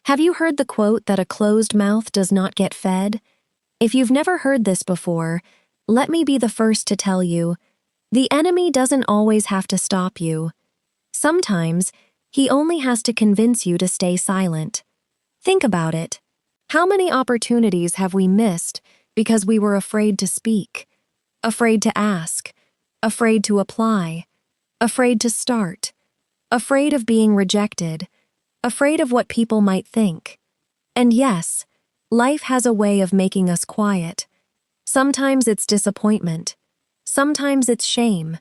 Have you heard the quote that a closed mouth does not get fed? If you've never heard this before, let me be the first to tell you, the enemy doesn't always have to stop you. Sometimes, he only has to convince you to stay silent. Think about it. How many opportunities have we missed because we were afraid to speak, afraid to ask, afraid to apply, afraid to start, afraid of being rejected, afraid of what people might think? And yes, life has a way of making us quiet. Sometimes it's disappointment. Sometimes it's shame.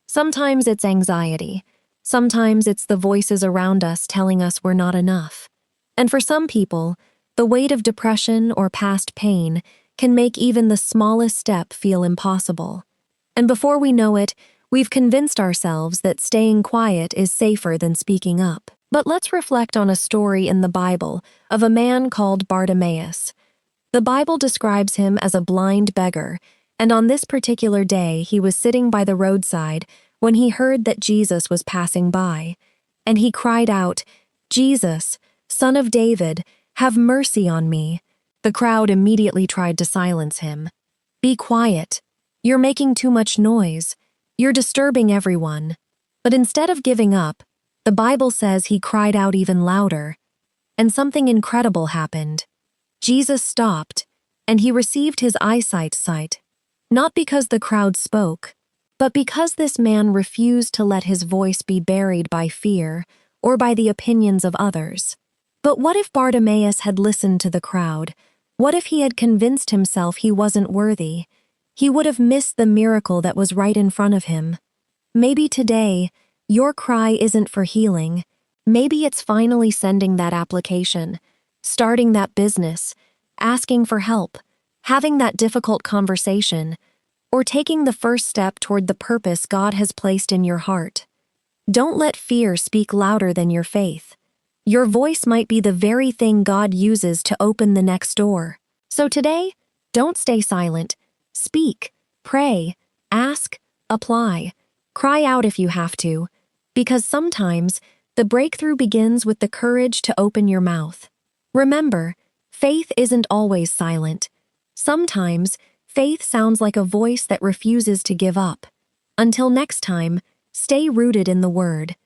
Sometimes it's anxiety. Sometimes it's the voices around us telling us we're not enough. And for some people, the weight of depression or past pain can make even the smallest step feel impossible. And before we know it, we've convinced ourselves that staying quiet is safer than speaking up. But let's reflect on a story in the Bible of a man called Bartimaeus. The Bible describes him as a blind beggar, and on this particular day he was sitting by the roadside when he heard that Jesus was passing by. And he cried out, "Jesus, Son of David, have mercy on me." The crowd immediately tried to silence him. "Be quiet. You're making too much noise. You're disturbing everyone." But instead of giving up, the Bible says he cried out even louder. And something incredible happened. Jesus stopped, and he received his sight, not because the crowd spoke, but because this man refused to let his voice be buried by fear or by the opinions of others. But what if Bartimaeus had listened to the crowd? What if he had convinced himself he wasn't worthy? He would have missed the miracle that was right in front of him. Maybe today, your cry isn't for healing. Maybe it's finally sending that application, starting that business, asking for help, having that difficult conversation, or taking the first step toward the purpose God has placed in your heart. Don't let fear speak louder than your faith. Your voice might be the very thing God uses to open the next door. So today, don't stay silent. Speak, pray, ask, apply, cry out if you have to, because sometimes the breakthrough begins with the courage to open your mouth. Remember, faith isn't always silent. Sometimes, faith sounds like a voice that refuses to give up. Until next time, stay rooted in the Word.